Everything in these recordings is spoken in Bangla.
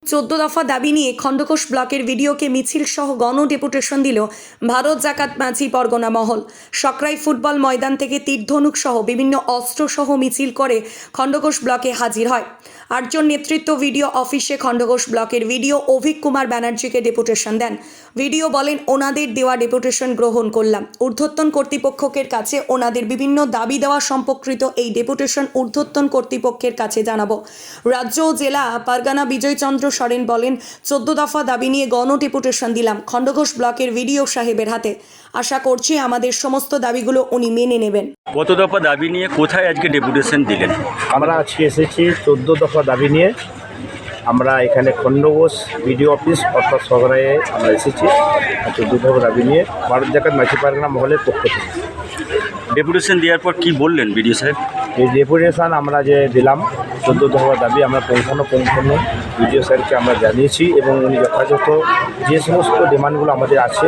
14 দফা দাবি নিয়ে খণ্ডঘোষ ব্লকের ভিডিওকে মিছিল সহ গণ ডেপুটেশন দিল ভারত জাকাত মাঝি পরগনা মহল। সকরাই ফুটবল ময়দান থেকে তীরধনুক সহ বিভিন্ন অস্ত্র সহ মিছিল করে খণ্ডঘোষ ব্লকে হাজির হয়। 8 জন নেতৃত্ব ভিডিও অফিসে খণ্ডঘোষ ব্লকের ভিডিও অভিক কুমার ব্যানার্জিকে ডেপুটেশন দেন। ভিডিও বলেন, ওনাদের দেওয়া ডেপুটেশন গ্রহণ করলাম। ঊর্ধ্বতন কর্তৃপক্ষের কাছে ওনাদের বিভিন্ন দাবি দেওয়া সম্পর্কিত এই ডেপুটেশন ঊর্ধ্বতন কর্তৃপক্ষের কাছে জানাবো। রাজ্য ও জেলা পারগানা বিজয়চন্দ্র সরেন বলেন, 14 দফা দাবি নিয়ে গণ ডেপুটেশন দিলাম খণ্ডঘোষ ব্লকের ভিডিও সাহেবের হাতে। আশা করছি আমাদের সমস্ত দাবিগুলো উনি মেনে নেবেন। কত দফা দাবি নিয়ে কোথায় আজকে ডেপুটেশন দিলেন? আমরা আজকে এসেছি 14 দফা দাবি নিয়ে। আমরা এখানে খণ্ডঘোষ বিডিও অফিস অর্থাৎ সকরাইয়ে আমরা এসেছি 14 দফা দাবি নিয়ে ভারত জাকাত মাঝি পারগানা মহলের পক্ষ থেকে। ডেপুটেশন দেওয়ার পর কি বললেন বিডিও সাহেব? এই ডেপুটেশন আমরা যে দিলাম 14 দফা দাবি আমরা পৌঁছানো বিডিও স্যারকে আমরা জানিয়েছি এবং উনি যথাযথ যে সমস্ত ডিমান্ডগুলো আমাদের আছে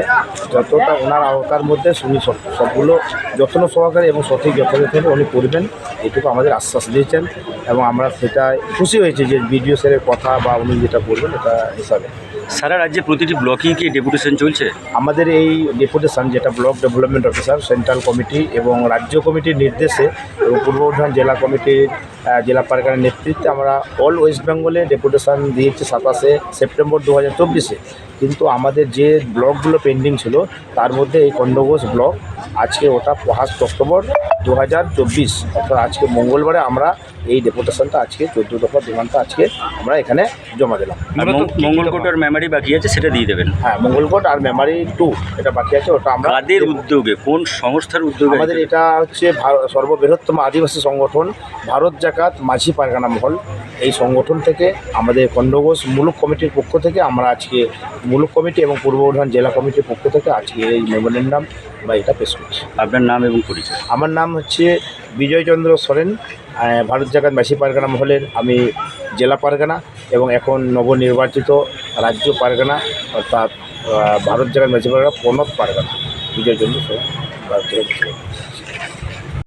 যতটা ওনার আওতার মধ্যে উনি সবগুলো যত্ন সহকারে এবং সঠিক যথাযথভাবে উনি করবেন এটুকু আমাদের আশ্বাস দিয়েছেন এবং আমরা সেটা খুশি হয়েছি যে বিডিও স্যারের কথা বা উনি যেটা করবেন এটা হিসাবে। সারা রাজ্যে প্রতিটি ব্লকেই কি ডেপুটেশন চলছে? আমাদের এই ডেপুটেশন যেটা block development officer central committee এবং রাজ্য কমিটির নির্দেশে এবং পূর্ব বর্ধমান জেলা কমিটির জেলা পারগানার নেতৃত্বে আমরা অল ওয়েস্ট বেঙ্গলে ডেপুটেশন দিয়েছি 27 সেপ্টেম্বর 2024-এ। কিন্তু আমাদের যে ব্লকগুলো পেন্ডিং ছিল তার মধ্যে এই খণ্ডঘোষ ব্লক আজকে ওটা 1 অক্টোবর 2024 অর্থাৎ আজকে মঙ্গলবারে আমরা এই ডেপুটেশনটা আজকে 14 দফা ডিমান্ডটা আজকে আমরা এখানে জমা দিলাম। মঙ্গলকোট আর মেমারি বাকি আছে, সেটা দিয়ে দেবেন? হ্যাঁ, মঙ্গলকোট আর মেমারি 2 এটা বাকি আছে, ওটা আমরা। কাদের উদ্যোগে, কোন সংস্থার উদ্যোগে? আমাদের এটা হচ্ছে সর্ববৃহত্তম আদিবাসী সংগঠন ভারত জাকাত মাঝি পারগানা মহল। এই সংগঠন থেকে আমাদের খণ্ডঘোষ মুলুক কমিটির পক্ষ থেকে আমরা আজকে মুলুক কমিটি এবং পূর্ব বর্ধমান জেলা কমিটির পক্ষ থেকে আজকে এই মেমোরেন্ডাম বা এটা পেশ করছি। আপনার নাম এবং পরিচয়? আমার নাম হচ্ছে বিজয়চন্দ্র সরেন, ভারত জাকাত মাঝি পারগানা মহলের আমি জেলা পারগানা এবং এখন নবনির্বাচিত রাজ্য পারগানা অর্থাৎ ভারত জাকাত মাঝি পারগানা 15 পারগানা বিজয়চন্দ্র সরেন, ভারত জাকাত মাঝি পারগানা।